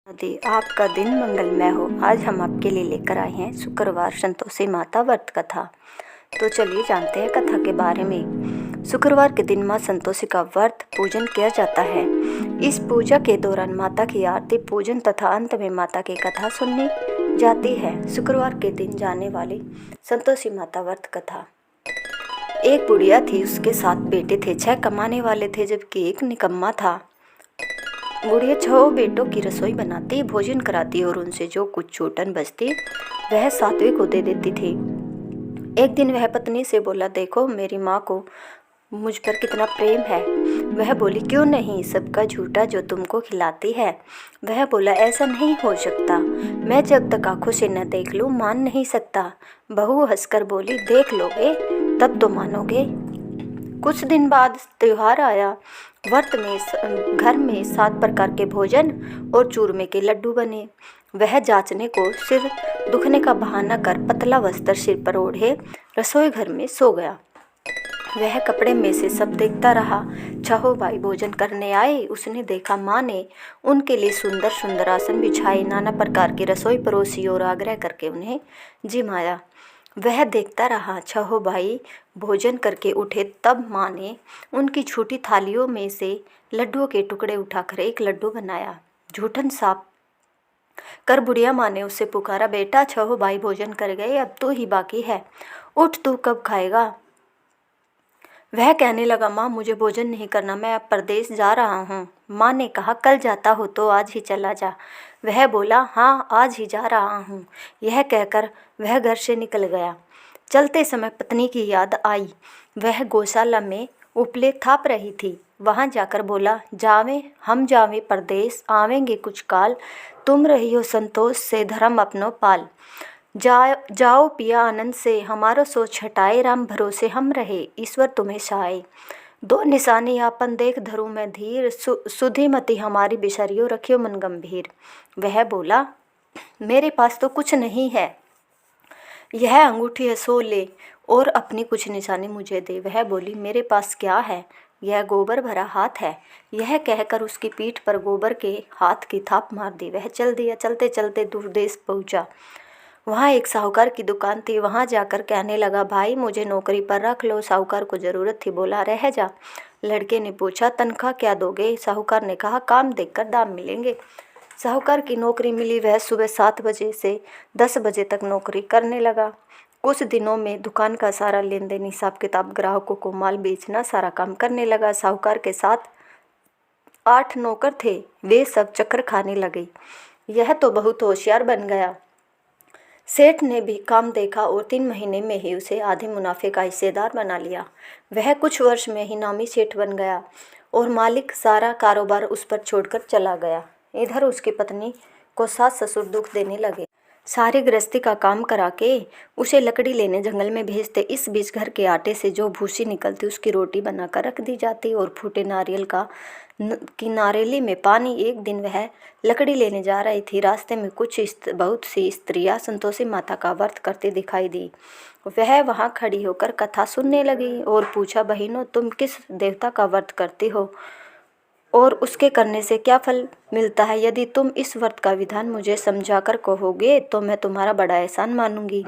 यदि आपका दिन मंगलमय हो। आज हम आपके लिए लेकर आए हैं शुक्रवार संतोषी माता व्रत कथा। तो चलिए जानते हैं कथा के बारे में। शुक्रवार के दिन माँ संतोषी का व्रत पूजन किया जाता है। इस पूजा के दौरान माता की आरती पूजन तथा अंत में माता की कथा सुननी जाती है। शुक्रवार के दिन जाने वाली संतोषी माता व्रत कथा। एक बुढ़िया थी, उसके 7 बेटे थे। 6 कमाने वाले थे जबकि एक निकम्मा था। बुढ़िया 6 बेटों की रसोई बनाती, भोजन कराती और उनसे जो कुछ छूटन बचती वह 7वें को दे देती थी। एक दिन वह पत्नी से बोला, देखो मेरी माँ को मुझ पर कितना प्रेम है। वह बोली, क्यों नहीं, सबका झूठा जो तुमको खिलाती है। वह बोला, ऐसा नहीं हो सकता, मैं जब तक आंखों से न देख लूँ मान नहीं सकता। बहू हंसकर बोली, देख लोगे तब तो मानोगे। कुछ दिन बाद त्योहार आया। व्रत में घर में 7 प्रकार के भोजन और चूरमे के लड्डू बने। वह जांचने को सिर दुखने का बहाना कर पतला वस्त्र सिर पर ओढ़े रसोई घर में सो गया। वह कपड़े में से सब देखता रहा। 6 भाई भोजन करने आए। उसने देखा माँ ने उनके लिए सुंदर सुंदर आसन बिछाए, नाना प्रकार की रसोई परोसी और आग्रह करके उन्हें जिमाया। वह देखता रहा। 6 भाई भोजन करके उठे तब माँ ने उनकी छोटी थालियों में से लड्डुओं के टुकड़े उठाकर एक लड्डू बनाया। झूठन साफ कर बुढ़िया माँ ने उससे पुकारा, बेटा 6 भाई भोजन कर गए, अब तू ही बाकी है, उठ, तू कब खाएगा। वह कहने लगा, माँ मुझे भोजन नहीं करना, मैं अब परदेश जा रहा हूँ। माँ ने कहा, कल जाता हो तो आज ही चला जा। वह बोला, हाँ आज ही जा रहा हूँ। यह कहकर वह घर से निकल गया। चलते समय पत्नी की याद आई। वह गौशाला में उपले थाप रही थी। वहाँ जाकर बोला, हम जावे परदेश, आवेंगे कुछ काल, तुम रहियो संतोष से धर्म अपनो पाल। जाओ पिया आनंद से, हमारो सोच हटाए, राम भरोसे हम रहे, ईश्वर तुम्हें सहाय। 2 निशानी आपन देख धरू मैं धीर, सुधी मति हमारी बिसरियो, रखियो मन गंभीर। वह बोला, मेरे पास तो कुछ नहीं है, यह अंगूठी है सो ले और अपनी कुछ निशानी मुझे दे। वह बोली, मेरे पास क्या है, यह गोबर भरा हाथ है। यह कहकर उसकी पीठ पर गोबर के हाथ की थाप मार दी। वह चल दिया। चलते चलते दूर देश पहुंचा। वहाँ एक साहूकार की दुकान थी। वहाँ जाकर कहने लगा, भाई मुझे नौकरी पर रख लो। साहूकार को ज़रूरत थी, बोला रह जा। लड़के ने पूछा, तनख्वाह क्या दोगे। साहूकार ने कहा, काम देखकर दाम मिलेंगे। साहूकार की नौकरी मिली। वह सुबह 7 बजे से 10 बजे तक नौकरी करने लगा। कुछ दिनों में दुकान का सारा लेन देन, हिसाब किताब, ग्राहकों को माल बेचना, सारा काम करने लगा। साहूकार के साथ 8 नौकर थे। वे सब चक्कर खाने लगे। यह तो बहुत होशियार बन गया। सेठ ने भी काम देखा और 3 महीने में ही उसे आधे मुनाफे का हिस्सेदार बना लिया। वह कुछ वर्ष में ही नामी सेठ बन गया और मालिक सारा कारोबार उस पर छोड़कर चला गया। इधर उसकी पत्नी को सास ससुर दुख देने लगे। सारी गृहस्थी का काम करा के उसे लकड़ी लेने जंगल में भेजते। इस बीच घर के आटे से जो भूसी निकलती उसकी रोटी बनाकर रख दी जाती और फूटे नारियल की नारेली में पानी। एक दिन वह लकड़ी लेने जा रही थी। रास्ते में बहुत सी स्त्रियां संतोषी माता का व्रत करती दिखाई दी। वह वहां खड़ी होकर कथा सुनने लगी और पूछा, बहनों तुम किस देवता का व्रत करती हो और उसके करने से क्या फल मिलता है। यदि तुम इस व्रत का विधान मुझे समझाकर कहोगे तो मैं तुम्हारा बड़ा एहसान मानूंगी।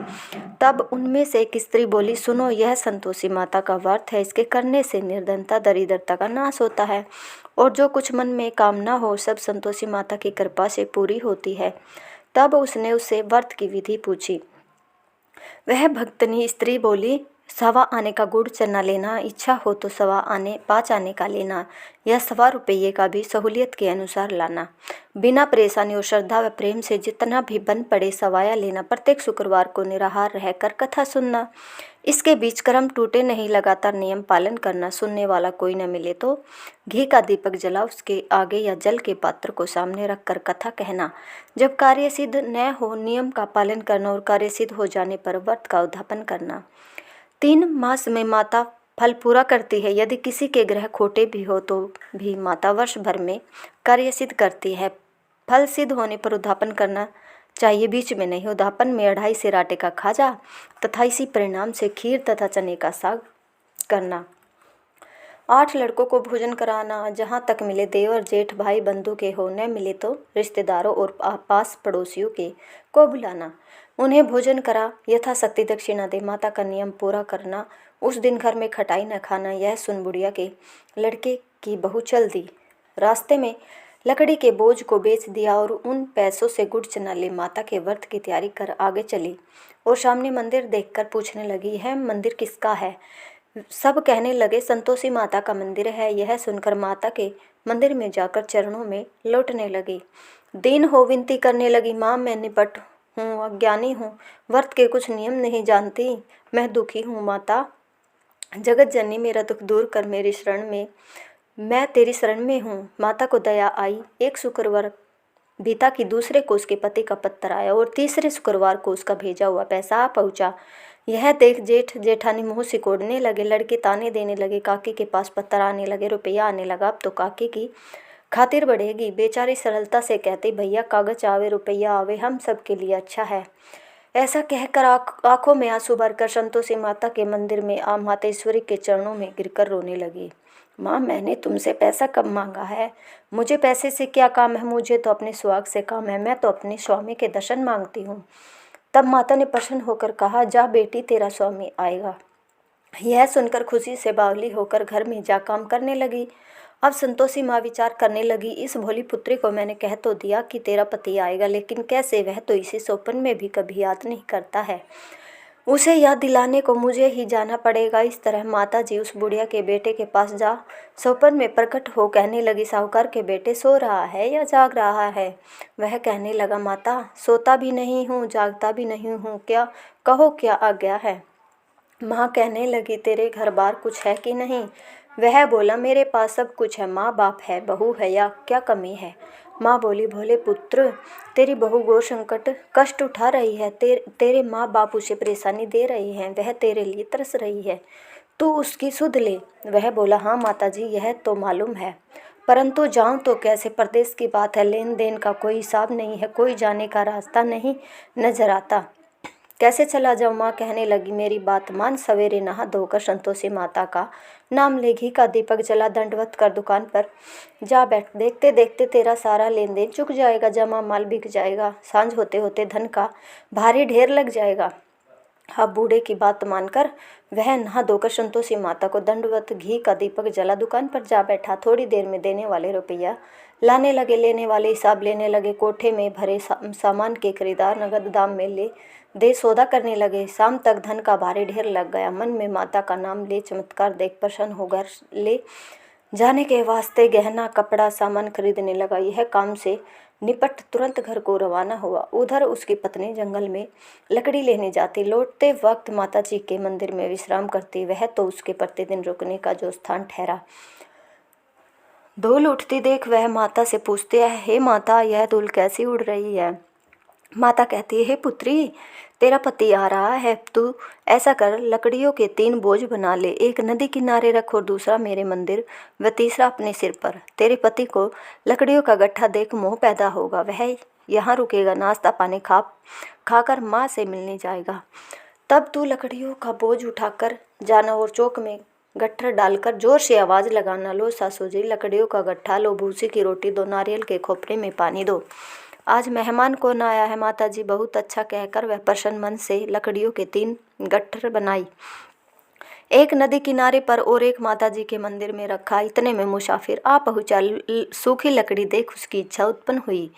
तब उनमें से एक स्त्री बोली, सुनो, यह संतोषी माता का व्रत है। इसके करने से निर्धनता दरिद्रता का नाश होता है और जो कुछ मन में कामना हो सब संतोषी माता की कृपा से पूरी होती है। तब उसने उससे व्रत की विधि पूछी। वह भक्तनी स्त्री बोली, 1.25 आने का गुड़ चना लेना, इच्छा हो तो 5 आने का लेना, या 1.25 रुपये का भी सहूलियत के अनुसार लाना। बिना परेशानी और श्रद्धा व प्रेम से जितना भी बन पड़े सवाया लेना। प्रत्येक शुक्रवार को निराहार रहकर कथा सुनना। इसके बीच कर्म टूटे नहीं, लगातार नियम पालन करना। सुनने वाला कोई न मिले तो घी का दीपक जला उसके आगे या जल के पात्र को सामने रखकर कथा कहना। जब कार्य सिद्ध न हो नियम का पालन करना और कार्य सिद्ध हो जाने पर व्रत का उद्यापन करना। 3 मास में माता फल पूरा करती है। यदि किसी के ग्रह खोटे भी हो तो भी माता वर्ष भर में कार्य सिद्ध करती है। फल सिद्ध होने पर उद्यापन करना चाहिए, बीच में नहीं। उद्यापन में 2.5 सेर आटे का खाजा तथा इसी परिणाम से खीर तथा चने का साग करना। 8 लड़कों को भोजन कराना, जहाँ तक मिले देवर जेठ भाई बंधु के हो, न मिले तो रिश्तेदारों और पास पड़ोसियों के को बुलाना, उन्हें भोजन करा, यथाशक्ति दक्षिणा दे, माता का नियम पूरा करना, उस दिन घर में खटाई न खाना। यह सुन बुढ़िया के लड़के की बहू चल दी। रास्ते में लकड़ी के बोझ को बेच दिया और उन पैसों से गुड़ चना ले माता के व्रत की तैयारी कर आगे चली और सामने मंदिर देखकर पूछने लगी, यह मंदिर किसका है? सब कहने लगे, संतोषी माता का मंदिर है। यह सुनकर माता के मंदिर में जाकर चरणों में लौटने लगी। दीन हो विनती करने लगी, माँ मैं निपट हूँ, अज्ञानी हूँ, व्रत के कुछ नियम नहीं जानती, मैं दुखी हूँ। माता जगत जननी मेरा दुख दूर कर, मेरी शरण में, मैं तेरी शरण में हूँ। माता को दया आई। एक शुक्रवार बीता कि दूसरे को उसके पति का पत्र आया और तीसरे शुक्रवार को उसका भेजा हुआ पैसा आ पहुँचा। यह देख जेठ जेठानी मुँह सिकोड़ने लगे। लड़के ताने देने लगे, काकी के पास पत्र आने लगे, रुपया आने लगा, अब तो काकी की खातिर बढ़ेगी। बेचारी सरलता से कहती, भैया कागज आवे रुपया आवे, हम सब के लिए अच्छा है। ऐसा कहकर आंखों में आंसू भरकर संतोषी माता के मंदिर में मातेश्वरी के चरणों में गिरकर रोने लगी। माँ मैंने तुमसे पैसा कब मांगा है? मुझे पैसे से क्या काम है? मुझे तो अपने सुहाग से काम है, मैं तो अपने स्वामी के दर्शन मांगती हूँ। तब माता ने प्रसन्न होकर कहा, जा बेटी तेरा स्वामी आएगा। यह सुनकर खुशी से बावली होकर घर में जा काम करने लगी। अब संतोषी माँ विचार करने लगी, इस भोली पुत्री को मैंने कह तो दिया कि तेरा पति आएगा, लेकिन कैसे? वह तो इसे सौपन में भी कभी याद नहीं करता है। उसे याद दिलाने को मुझे ही जाना पड़ेगा। इस तरह माता जी उस बुढ़िया के बेटे के पास जा सौपन में प्रकट हो कहने लगी, साहूकार के बेटे सो रहा है या जाग रहा है? वह कहने लगा, माता सोता भी नहीं हूँ, जागता भी नहीं हूँ, क्या कहो, क्या आज्ञा है? माँ कहने लगी, तेरे घर बार कुछ है कि नहीं? वह बोला, मेरे पास सब कुछ है, माँ बाप है, बहू है, या क्या कमी है? माँ बोली, भोले पुत्र तेरी बहू गो संकट कष्ट उठा रही है, तेरे माँ बाप उसे परेशानी दे रहे हैं, वह तेरे लिए तरस रही है, तू उसकी सुध ले। वह बोला, हाँ माता जी यह तो मालूम है, परंतु जाऊँ तो कैसे? परदेश की बात है, लेन देन का कोई हिसाब नहीं है, कोई जाने का रास्ता नहीं नजर आता, कैसे चला जाऊँ? माँ कहने लगी, मेरी बात मान, सवेरे नहा धोकर संतोषी माता का नाम ले, घी का दीपक जला, दंडवत कर दुकान पर जा बैठ, देखते देखते तेरा सारा लेन देन चुक जाएगा, जमा माल बिक जाएगा, सांझ होते होते धन का भारी ढेर लग जाएगा। अब बूढ़े की बात मानकर वह नहा धोकर संतोषी माता को दंडवत, घी का दीपक जला, दुकान पर जा बैठा। थोड़ी देर में देने वाले रुपया लाने लगे, लेने वाले हिसाब लेने लगे, कोठे में भरे सामान के खरीदार नगद दाम में ले दे सौदा करने लगे। शाम तक धन का भारी ढेर लग गया। मन में माता का नाम ले, चमत्कार देख प्रसन्न होकर ले जाने के वास्ते गहना कपड़ा सामान खरीदने लगा। यह काम से निपट तुरंत घर को रवाना हुआ। उधर उसकी पत्नी जंगल में लकड़ी लेने जाती, लौटते वक्त माता जी के मंदिर में विश्राम करती। वह तो उसके प्रतिदिन रुकने का जो स्थान ठहरा। धूल उठती देख वह माता से पूछती है, हे माता यह धूल कैसी उड़ रही है? माता कहती है, हे पुत्री तेरा पति आ रहा है, तू ऐसा कर लकड़ियों के 3 बोझ बना ले, एक नदी किनारे रख और दूसरा मेरे मंदिर व तीसरा अपने सिर पर। तेरे पति को लकड़ियों का गट्ठा देख मोह पैदा होगा, वह यहाँ रुकेगा, नाश्ता पानी खाकर माँ से मिलने जाएगा। तब तू लकड़ियों का बोझ उठाकर जाना और चौक में गट्ठर डालकर जोर से आवाज़ लगाना, लो सासू जी लकड़ियों का गट्ठा, लो भूसी की रोटी दो, नारियल के खोपड़े में पानी दो, आज मेहमान कौन आया है? माता जी बहुत अच्छा कहकर वह प्रसन्न मन से लकड़ियों के 3 गट्ठर बनाई, एक नदी किनारे पर और एक माता जी के मंदिर में रखा। इतने में मुसाफिर आ पहुँचा। सूखी लकड़ी देख उसकी इच्छा उत्पन्न हुई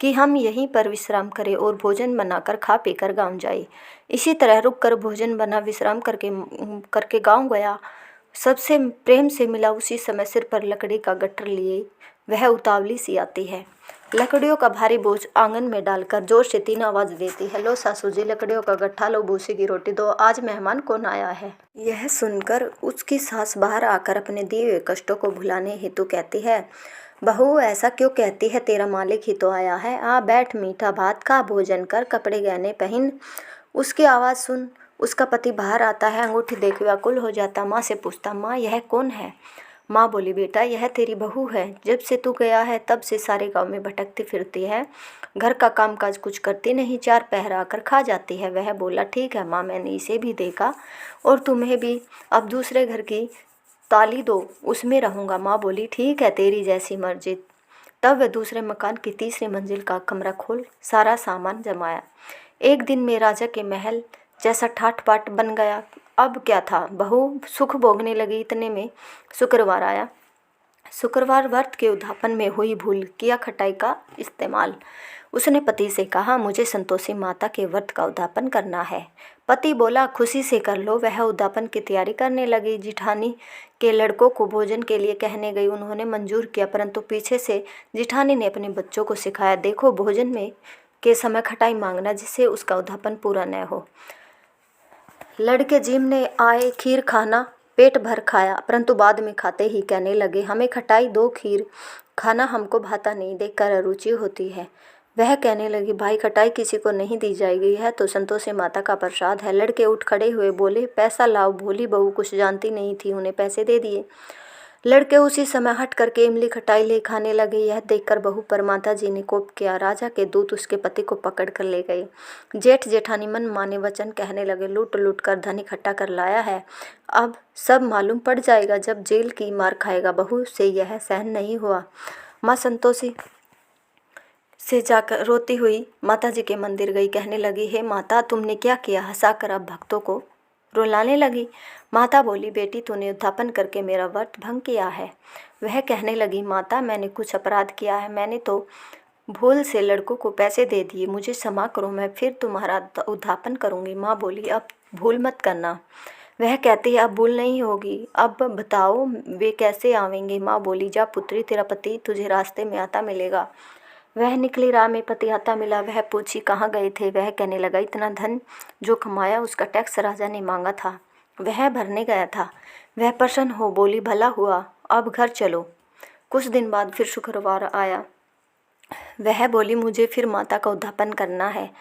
कि हम यहीं पर विश्राम करें और भोजन बनाकर खा पीकर गाँव जाए। इसी तरह रुक कर भोजन बना, विश्राम करके गाँव गया। सबसे प्रेम से मिला। उसी समय सिर पर लकड़ी का गट्ठर लिए वह उतावली सी आती है, लकड़ियों का भारी बोझ आंगन में डालकर जोर से 3 आवाज देती है, लो सासू जी लकड़ियों का गट्ठा, लो भूसी की रोटी दो, आज मेहमान कौन आया है? यह सुनकर उसकी सास बाहर आकर अपने दिए हुए कष्टों को भुलाने हेतु कहती है, बहू ऐसा क्यों कहती है? तेरा मालिक ही तो आया है, आ बैठ, मीठा भात खा, भोजन कर, कपड़े गहने पहन। उसकी आवाज़ सुन उसका पति बाहर आता है, अंगूठी देख व्याकुल हो जाता। माँ से पूछता, माँ यह कौन है? माँ बोली, बेटा यह तेरी बहू है, जब से तू गया है तब से सारे गांव में भटकती फिरती है, घर का कामकाज कुछ करती नहीं, 4 पहर आकर खा जाती है। वह बोला, ठीक है माँ, मैंने इसे भी देखा और तुम्हें भी। अब दूसरे घर की ताली दो, उसमें रहूँगा। माँ बोली ठीक है, तेरी जैसी मर्जी। तब वह दूसरे मकान की तीसरी मंजिल का कमरा खोल सारा सामान जमाया। एक दिन में राजा के महल जैसा ठाट बाट बन गया। अब क्या था, बहू सुख भोगने लगी। इतने में शुक्रवार आया। शुक्रवार व्रत के उद्यापन में हुई भूल किया खटाई का इस्तेमाल। उसने पति से कहा, मुझे संतोषी माता के व्रत का उद्यापन करना है। पति बोला, खुशी से कर लो। वह उद्यापन की तैयारी करने लगी। जिठानी के लड़कों को भोजन के लिए कहने गई। उन्होंने मंजूर किया, परंतु पीछे से जिठानी ने अपने बच्चों को सिखाया, देखो भोजन में के समय खटाई मांगना, जिससे उसका उद्यापन पूरा न हो। लड़के जिमने आए खीर खाना, पेट भर खाया, परंतु बाद में खाते ही कहने लगे, हमें खटाई दो, खीर खाना हमको भाता नहीं, देखकर अरुचि होती है। वह कहने लगी, भाई खटाई किसी को नहीं दी जाएगी, है तो संतोषी माता का प्रसाद है। लड़के उठ खड़े हुए बोले, पैसा लाओ। भोली बहू कुछ जानती नहीं थी, उन्हें पैसे दे दिए। लड़के उसी समय हट करके इमली खटाई ले खाने लगे। यह देखकर बहू पर माता जी ने कोप किया। राजा के दूत उसके पति को पकड़ कर ले गए। जेठ जेठानी मन माने वचन कहने लगे, लूट लूट कर धन इकट्ठा कर लाया है, अब सब मालूम पड़ जाएगा, जब जेल की मार खाएगा। बहू से यह सहन नहीं हुआ। माँ संतोषी से जाकर रोती हुई माता जी के मंदिर गई। कहने लगी, हे माता, तुमने क्या किया? हंसाकर अब भक्तों को रुलाने लगी। माता बोली, बेटी तूने उद्यापन करके मेरा व्रत भंग किया है। वह कहने लगी, माता मैंने कुछ अपराध किया है, मैंने तो भूल से लड़कों को पैसे दे दिए, मुझे क्षमा करो, मैं फिर तुम्हारा उद्यापन करूँगी। माँ बोली, अब भूल मत करना। वह कहती, अब भूल नहीं होगी, अब बताओ वे कैसे आवेंगे? माँ बोली, जा पुत्री, तेरा पति तुझे रास्ते में आता मिलेगा। वह निकली, राह में पति आता मिला। वह पूछी, कहाँ गए थे? वह कहने लगा, इतना धन जो कमाया उसका टैक्स राजा ने मांगा था, वह भरने गया था। वह प्रसन्न हो बोली, भला हुआ, अब घर चलो। कुछ दिन बाद फिर शुक्रवार आया। वह बोली, मुझे फिर माता का उद्यापन करना है।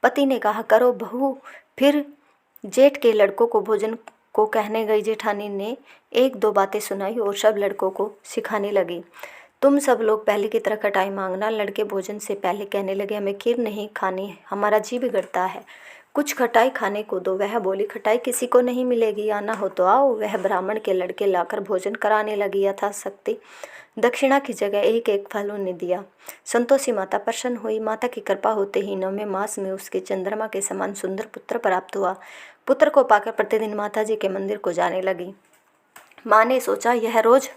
पति ने कहा, करो बहू। फिर जेठ के लड़कों को भोजन को कहने गई। जेठानी ने एक दो बातें सुनाई और सब लड़कों को सिखाने लगी। तुम सब लोग पहले की तरह खटाई मांगना। लड़के भोजन से पहले कहने लगे, हमें खीर नहीं खानी, हमारा जी बिगड़ता है, कुछ खटाई खाने को दो। वह बोली, खटाई किसी को नहीं मिलेगी, आना हो तो आओ। वह ब्राह्मण के लड़के लाकर भोजन कराने लगी। यथाशक्ति दक्षिणा की जगह एक एक फल उन्हें दिया। संतोषी माता प्रसन्न हुई। माता की कृपा होते ही 9वें मास में उसके चंद्रमा के समान सुंदर पुत्र प्राप्त हुआ। पुत्र को पाकर प्रतिदिन माता जी के मंदिर को जाने लगी। माँ ने सोचा, यह रोज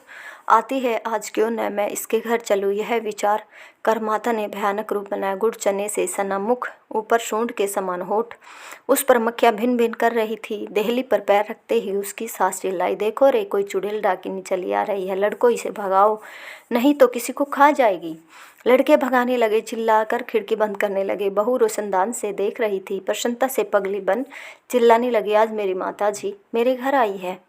आती है, आज क्यों न मैं इसके घर चलूँ। यह विचार कर माता ने भयानक रूप बनाया। गुड़ चने से सना मुख, ऊपर सूंड के समान होठ, उस पर मक्खियाँ भिन भिन कर रही थी। देहली पर पैर रखते ही उसकी सास चिल्लाई, देखो रे, कोई चुड़ैल डाकिनी चली आ रही है, लड़को इसे भगाओ, नहीं तो किसी को खा जाएगी। लड़के भगाने लगे, चिल्लाकर खिड़की बंद करने लगे। बहू रोशनदान से देख रही थी, प्रसन्नता से पगली बन चिल्लाने लगी, आज मेरी माता जी मेरे घर आई है,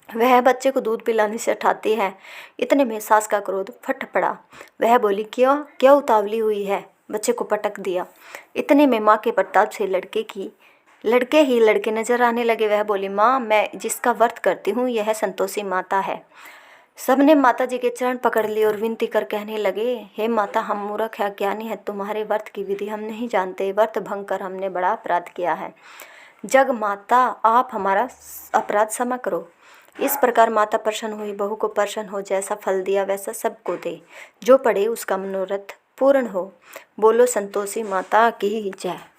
वह बच्चे को दूध पिलाने से हटाती है। इतने में सास का क्रोध फट पड़ा। वह बोली, क्यों क्या उतावली हुई है? बच्चे को पटक दिया। इतने में माँ के प्रताप से लड़के नजर आने लगे। वह बोली, माँ, मैं जिसका व्रत करती हूँ यह संतोषी माता है। सबने माता जी के चरण पकड़ लिए और विनती कर कहने लगे, हे माता, हम मूर्ख है, अज्ञानी है, तुम्हारे व्रत की विधि हम नहीं जानते, व्रत भंग कर हमने बड़ा अपराध किया है। जग माता, आप हमारा अपराध क्षमा करो। इस प्रकार माता प्रसन्न हुई। बहू को प्रसन्न हो, जैसा फल दिया वैसा सबको दे, जो पढ़े उसका मनोरथ पूर्ण हो। बोलो संतोषी माता की जय।